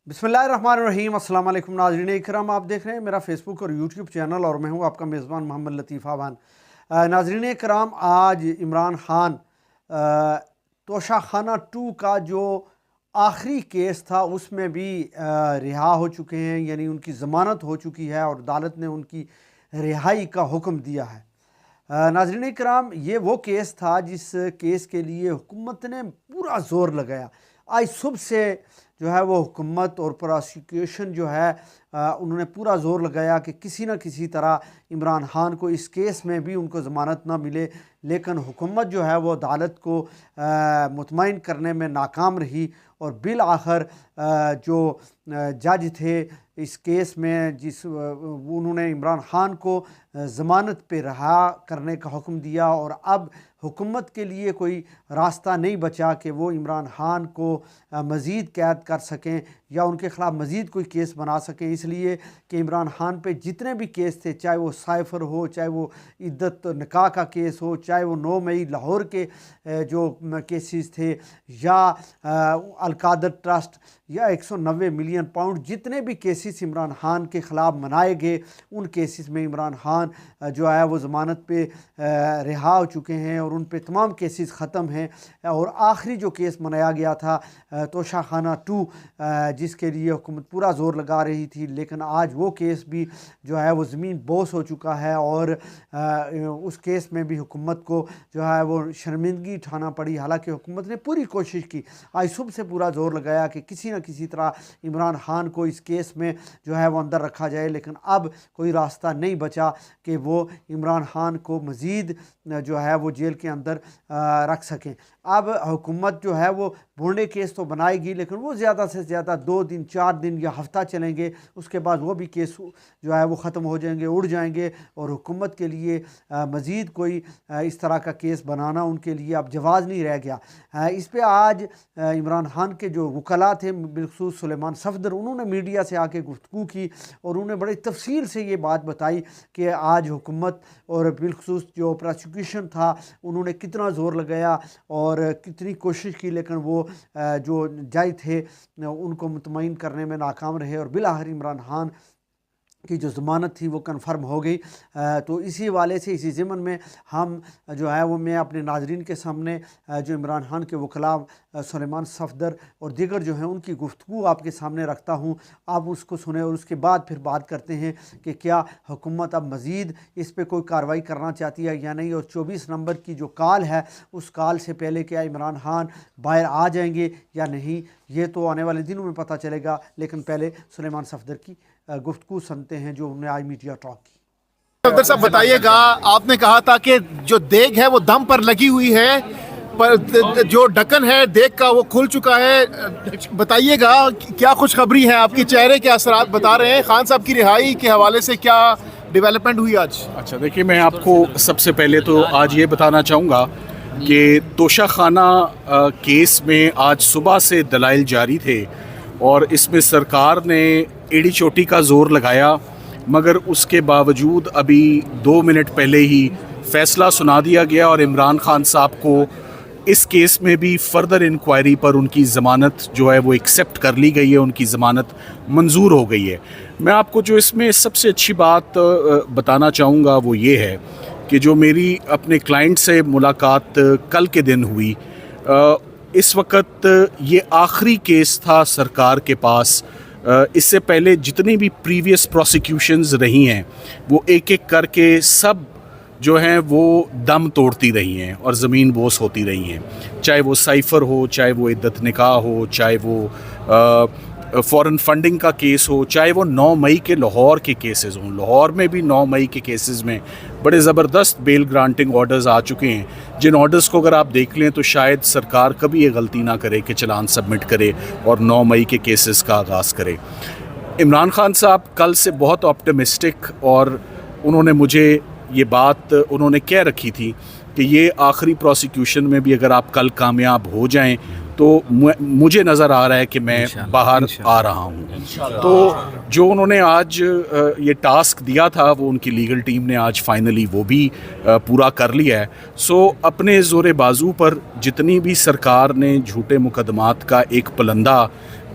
बिस्मिल्लाहिर्रहमानिर्रहीम। अस्सलाम वालेकुम नाज़रीन इकराम, आप देख रहे हैं मेरा फेसबुक और यूट्यूब चैनल और मैं हूं आपका मेज़बान मोहम्मद लतीफ़ आवान। नाज़रीन इकराम, आज इमरान खान तोशाखाना 2 का जो आखिरी केस था उसमें भी रिहा हो चुके हैं, यानी उनकी ज़मानत हो चुकी है और अदालत ने उनकी रिहाई का हुक्म दिया है। नाज़रीन इकराम, ये वो केस था जिस केस के लिए हुकूमत ने पूरा ज़ोर लगाया। आज सुबह से जो है वो हुकूमत और प्रोसिक्यूशन जो है उन्होंने पूरा ज़ोर लगाया कि किसी न किसी तरह इमरान खान को इस केस में भी उनको ज़मानत ना मिले, लेकिन हुकूमत जो है वो अदालत को मुतमईन करने में नाकाम रही और बिल आखिर जो जज थे इस केस में उन्होंने इमरान खान को ज़मानत पे रहा करने का हुक्म दिया और अब हुकूमत के लिए कोई रास्ता नहीं बचा कि वो इमरान खान को मज़ीद कैद कर सकें या उनके ख़िलाफ़ मज़ीद कोई केस बना सकें, इसलिए कि इमरान खान पे जितने भी केस थे, चाहे वो साइफ़र हो, चाहे वो इद्दत निकाह का केस हो, चाहे वो 9 मई लाहौर के जो केसेस थे या अलकादर ट्रस्ट या 190 मिलियन पाउंड, जितने भी केसेस इमरान खान के ख़िलाफ़ मनाए गए उन केसेस में इमरान खान जो है वो ज़मानत पे रिहा हो चुके हैं और उन पे तमाम केसेस ख़त्म हैं। और आखिरी जो केस मनाया गया था तोशाखाना 2 जिसके लिए हुकूमत पूरा ज़ोर लगा रही थी, लेकिन आज वो केस भी जो है वो ज़मीन बोस हो चुका है और उस केस में भी हुकूमत को जो है वो शर्मिंदगी उठाना पड़ी। हालांकि हुकूमत ने पूरी कोशिश की, आज सुबह से पूरा ज़ोर लगाया कि किसी न किसी तरह इमरान खान को इस केस में जो है वो अंदर रखा जाए, लेकिन अब कोई रास्ता नहीं बचा कि वो इमरान खान को मज़ीद जो है वो जेल के अंदर रख सकें। अब हुकूमत जो है वो भोंडे केस तो बनाएगी, लेकिन वो ज़्यादा से ज़्यादा 2 दिन 4 दिन या हफ्ता चलेंगे, उसके बाद वो भी केस जो है वो ख़त्म हो जाएंगे, उड़ जाएंगे और हुकूमत के लिए मज़ीद कोई इस तरह का केस बनाना उनके लिए अब जवाज़ नहीं रह गया। इस पर आज इमरान खान के जो वकला थे, बिलखुसूस सुलेमान सफदर, उन्होंने मीडिया से आके गुफ्तगू की और उन्होंने बड़ी तफसील से ये बात बताई कि आज हुकूमत और बिलखुसूस जो प्रोसिक्यूशन था उन्होंने कितना ज़ोर लगाया और कितनी कोशिश की, लेकिन वो जो जज थे उनको मुतमईन करने में नाकाम रहे और बिलाखिर इमरान खान की जो ज़मानत थी वो कन्फर्म हो गई। तो इसी वाले से इसी ज़िमन में हम जो है वो मैं अपने नाजरीन के सामने जो इमरान खान के वकला सुलेमान सफदर और दीगर जो हैं उनकी गुफ्तगू आपके सामने रखता हूँ, आप उसको सुने और उसके बाद फिर बात करते हैं कि क्या हुकूमत अब मज़ीद इस पर कोई कार्रवाई करना चाहती है या नहीं, और 24 नंबर की जो कॉल है उस कॉल से पहले क्या इमरान खान बाहर आ जाएंगे या नहीं, ये तो आने वाले दिनों में पता चलेगा। लेकिन पहले सुलेमान सफदर की गुफ्तगू सुनते हैं जो उन्होंने आज मीडिया टॉक की। सफदर साहब बताइएगा, आपने कहा था कि जो देग है वो दम पर लगी हुई है, पर जो ढक्कन है देग का वो खुल चुका है, बताइएगा क्या खुशखबरी है, आपके चेहरे के असरात बता रहे हैं, खान साहब की रिहाई के हवाले से क्या डेवलपमेंट हुई आज? अच्छा देखिए, मैं आपको सबसे पहले तो आज ये बताना चाहूँगा कि तोशाखाना केस में आज सुबह से दलाइल जारी थे और इसमें सरकार ने एड़ी चोटी का ज़ोर लगाया, मगर उसके बावजूद अभी 2 मिनट पहले ही फ़ैसला सुना दिया गया और इमरान खान साहब को इस केस में भी फ़र्दर इंक्वायरी पर उनकी ज़मानत जो है वो एक्सेप्ट कर ली गई है, उनकी ज़मानत मंजूर हो गई है। मैं आपको जो इसमें सबसे अच्छी बात बताना चाहूँगा वो ये है कि जो मेरी अपने क्लाइंट से मुलाकात कल के दिन हुई, इस वक्त ये आखिरी केस था सरकार के पास। इससे पहले जितनी भी प्रीवियस प्रोसिक्यूशंस रही हैं वो एक एक करके सब जो हैं वो दम तोड़ती रही हैं और ज़मीन बोस होती रही हैं, चाहे वो साइफ़र हो, चाहे वो इद्दत निकाह हो, चाहे वो फ़ॉरेन फंडिंग का केस हो, चाहे वो 9 मई के लाहौर के केसेस हों। लाहौर में भी 9 मई के केसेस में बड़े ज़बरदस्त बेल ग्रांटिंग ऑर्डर्स आ चुके हैं, जिन ऑर्डर्स को अगर आप देख लें तो शायद सरकार कभी ये गलती ना करे कि चलान सबमिट करे और 9 मई के केसेस का आगाज़ करे। इमरान खान साहब कल से बहुत ऑप्टिमिस्टिक और उन्होंने मुझे ये बात उन्होंने कह रखी थी कि ये आखिरी प्रोसिक्यूशन में भी अगर आप कल कामयाब हो जाएं तो मुझे नज़र आ रहा है कि मैं बाहर आ रहा हूँ। तो जो उन्होंने आज ये टास्क दिया था वो उनकी लीगल टीम ने आज फाइनली वो भी पूरा कर लिया है। सो अपने ज़ोरे बाजू पर जितनी भी सरकार ने झूठे मुकदमात का एक पलंदा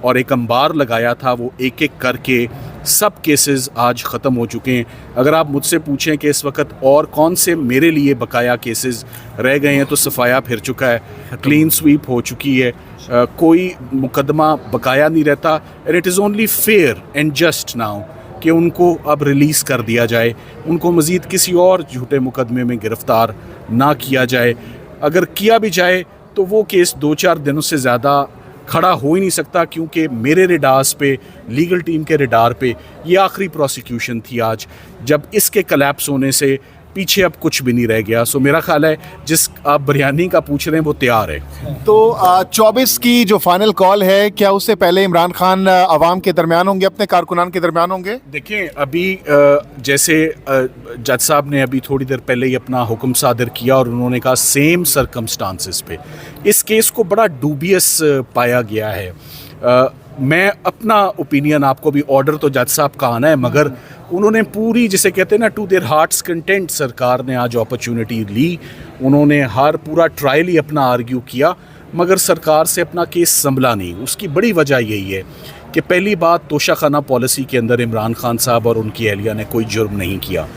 और एक अंबार लगाया था, वो एक एक करके सब केसेस आज ख़त्म हो चुके हैं। अगर आप मुझसे पूछें कि इस वक्त और कौन से मेरे लिए बकाया केसेस रह गए हैं, तो सफाया फिर चुका है, क्लीन स्वीप हो चुकी है, कोई मुकदमा बकाया नहीं रहता। And it is only fair and just now कि उनको अब रिलीज़ कर दिया जाए, उनको मज़ीद किसी और झूठे मुकदमे में गिरफ़्तार ना किया जाए। अगर किया भी जाए तो वो केस 2-4 दिनों से ज़्यादा खड़ा हो ही नहीं सकता, क्योंकि मेरे रेडार्स पे, लीगल टीम के रेडार पे ये आखिरी प्रोसिक्यूशन थी आज, जब इसके कलैप्स होने से पीछे अब कुछ भी नहीं रह गया। सो मेरा ख्याल है जिस आप बिरयानी का पूछ रहे हैं वो तैयार है। तो 24 की जो फाइनल कॉल है, क्या उससे पहले इमरान खान अवाम के दरमियान होंगे, अपने कारकुनान के दरमियान होंगे? देखें, अभी जैसे जज साहब ने अभी थोड़ी देर पहले ही अपना हुक्म सादर किया और उन्होंने कहा सेम सर्कमस्टांसिस पे इस केस को बड़ा डूबियस पाया गया है। मैं अपना ओपिनियन आपको भी, ऑर्डर तो जज साहब का आना है, मगर उन्होंने पूरी, जिसे कहते हैं ना, टू देयर हार्ट्स कंटेंट, सरकार ने आज अपॉर्चुनिटी ली। उन्होंने हर पूरा ट्रायल ही अपना आर्ग्यू किया, मगर सरकार से अपना केस संभला नहीं। उसकी बड़ी वजह यही है कि पहली बात, तोशाखाना पॉलिसी के अंदर इमरान खान साहब और उनकी अहलिया ने कोई जुर्म नहीं किया।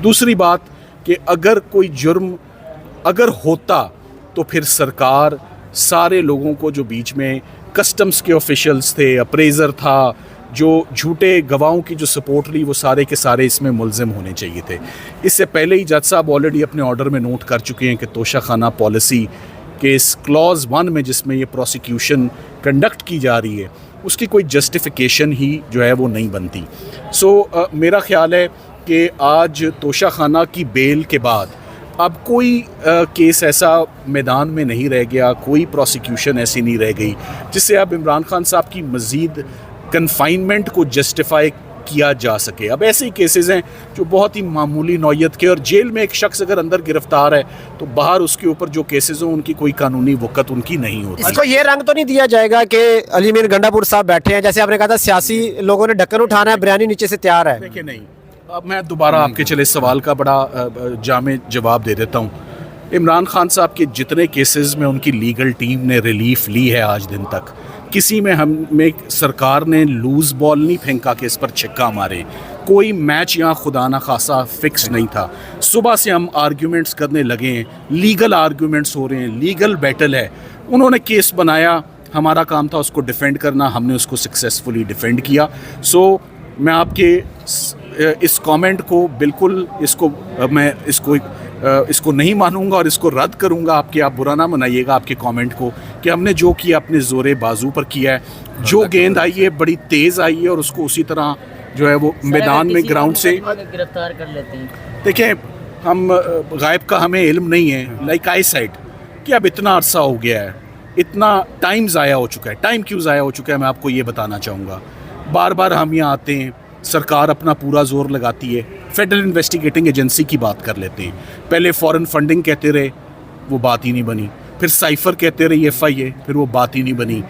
दूसरी बात कि अगर कोई जुर्म अगर होता तो फिर सरकार सारे लोगों को, जो बीच में कस्टम्स के ऑफिशियल्स थे, अप्रेजर था, जो झूठे गवाहों की जो सपोर्ट ली, वो सारे के सारे इसमें मुलजिम होने चाहिए थे। इससे पहले ही जज साहब ऑलरेडी अपने ऑर्डर में नोट कर चुके हैं कि तोशाखाना पॉलिसी के इस क्लॉज 1 में, जिसमें ये प्रोसिक्यूशन कंडक्ट की जा रही है, उसकी कोई जस्टिफिकेशन ही जो है वो नहीं बनती। सो मेरा ख्याल है कि आज तोशाखाना की बेल के बाद अब कोई केस ऐसा मैदान में नहीं रह गया, कोई प्रोसिक्यूशन ऐसी नहीं रह गई जिससे अब इमरान खान साहब की मज़ीद कन्फाइनमेंट को जस्टिफाई किया जा सके। अब ऐसे ही केसेस हैं जो बहुत ही मामूली नौयत के, और जेल में एक शख्स अगर अंदर गिरफ्तार है तो बाहर उसके ऊपर जो केसेस हों उनकी कोई कानूनी वक़्त उनकी नहीं होती। इसको ये रंग तो नहीं दिया जाएगा कि अली मीर गंडापुर साहब बैठे हैं, जैसे आपने कहा था सियासी लोगों ने ढक्कन उठाना है, बिरयानी नीचे से तैयार है? देखिए, नहीं, अब मैं दोबारा आपके चले सवाल का बड़ा जामे जवाब दे देता हूँ। इमरान खान साहब के जितने केसेस में उनकी लीगल टीम ने रिलीफ ली है आज दिन तक, किसी में हमें सरकार ने लूज़ बॉल नहीं फेंका कि इस पर छक्का मारे। कोई मैच यहाँ खुदा ना खासा फिक्स नहीं था। सुबह से हम आर्ग्यूमेंट्स करने लगे हैं, लीगल आर्ग्यूमेंट्स हो रहे हैं, लीगल बैटल है। उन्होंने केस बनाया, हमारा काम था उसको डिफेंड करना, हमने उसको सक्सेसफुली डिफेंड किया। सो मैं आपके इस कमेंट को बिल्कुल, मैं इसको नहीं मानूंगा और इसको रद्द करूंगा। आप बुरा ना मनाइएगा आपके कमेंट को, कि हमने जो किया अपने जोरे बाजू पर किया है। जो गेंद आई है बड़ी तेज़ आई है और उसको उसी तरह जो है वो मैदान में ग्राउंड से गिरफ्तार कर लेते हैं। देखें, हम गायब का हमें इल्म नहीं है, लाइक आई साइड, कि अब इतना अरसा हो गया है, इतना टाइम ज़ाया हो चुका है। टाइम क्यों ज़ाया हो चुका है मैं आपको ये बताना चाहूँगा। बार बार हम यहाँ आते हैं, सरकार अपना पूरा जोर लगाती है, फेडरल इन्वेस्टिगेटिंग एजेंसी की बात कर लेते हैं। पहले फॉरेन फंडिंग कहते रहे, वो बात ही नहीं बनी। फिर साइफर कहते रहे FIA, फिर वो बात ही नहीं बनी।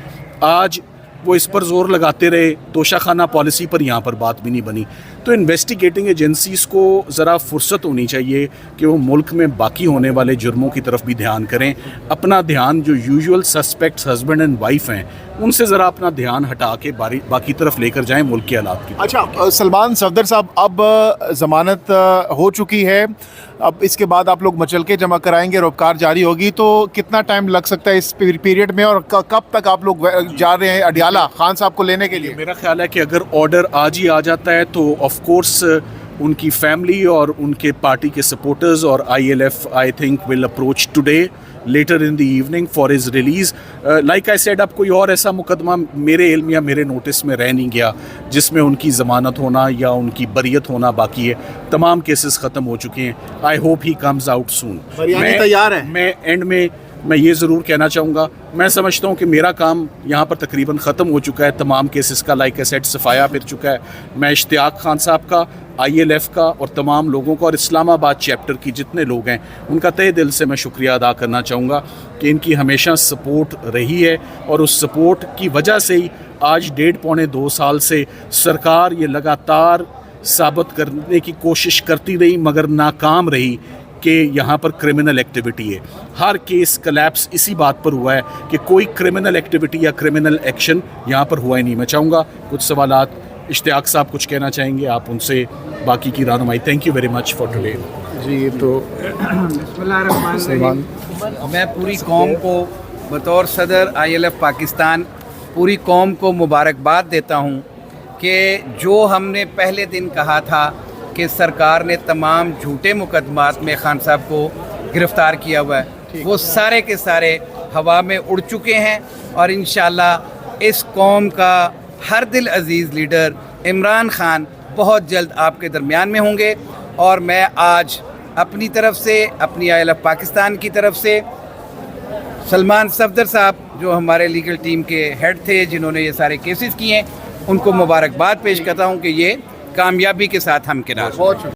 आज वो इस पर जोर लगाते रहे, तोशाखाना पॉलिसी पर, यहाँ पर बात भी नहीं बनी। तो इन्वेस्टिगेटिंग एजेंसीज़ को ज़रा फुर्सत होनी चाहिए कि वो मुल्क में बाकी होने वाले जुर्मों की तरफ भी ध्यान करें। अपना ध्यान जो usual suspects husband and wife हैं, उनसे ज़रा अपना ध्यान हटा के बाकी तरफ लेकर जाएं मुल्क के हालात की। अच्छा, सलमान सफदर साहब, अब ज़मानत हो चुकी है, अब इसके बाद आप लोग मचल के जमा कराएंगे, रोपकार जारी होगी, तो कितना टाइम लग सकता है इस पीरियड में, और कब तक आप लोग जा रहे हैं अडियाला खान साहब को लेने के लिए? मेरा ख्याल है कि अगर ऑर्डर आज ही आ जाता है तो ऑफ कोर्स उनकी फैमिली और उनके पार्टी के सपोर्टर्स और ILF I think will approach today later in the evening for his release. Like I said, अब कोई और ऐसा मुकदमा मेरे इल्म या मेरे नोटिस में रह नहीं गया जिसमें उनकी ज़मानत होना या उनकी बरियत होना बाकी है। तमाम केसेस ख़त्म हो चुके हैं। I hope he comes out soon. तैयार है। मैं एंड में मैं ये ज़रूर कहना चाहूँगा, मैं समझता हूँ कि मेरा काम यहाँ पर तकरीबन ख़त्म हो चुका है। तमाम केसेस का लाइक ए सेट सफाया फिर चुका है। मैं इश्तियाक खान साहब का, ILF का और तमाम लोगों का और इस्लामाबाद चैप्टर की जितने लोग हैं उनका तहे दिल से मैं शुक्रिया अदा करना चाहूँगा कि इनकी हमेशा सपोर्ट रही है, और उस सपोर्ट की वजह से ही आज 1.5-2 साल से सरकार ये लगातार साबित करने की कोशिश करती रही मगर नाकाम रही कि यहाँ पर क्रिमिनल एक्टिविटी है। हर केस कलैप्स इसी बात पर हुआ है कि कोई क्रिमिनल एक्टिविटी या क्रिमिनल एक्शन यहाँ पर हुआ ही नहीं। मैं चाहूँगा कुछ सवालात इश्तियाक साहब कुछ कहना चाहेंगे, आप उनसे बाकी की रहनुमाई। Thank you very much for today. जी, तो मैं पूरी कौम को बतौर सदर ILF पाकिस्तान पूरी कौम को मुबारकबाद देता हूँ कि जो हमने पहले दिन कहा था कि सरकार ने तमाम झूठे मुकदमात में खान साहब को गिरफ़्तार किया हुआ है, वो सारे के सारे हवा में उड़ चुके हैं और इंशाअल्लाह इस कौम का हर दिल अजीज़ लीडर इमरान खान बहुत जल्द आपके दरमियान में होंगे। और मैं आज अपनी तरफ से, अपनी ILF पाकिस्तान की तरफ से सलमान सफदर साहब जो हमारे लीगल टीम के हेड थे, जिन्होंने ये सारे केसेस किए हैं, उनको मुबारकबाद पेश करता हूँ कि ये कामयाबी के साथ हमकिनार।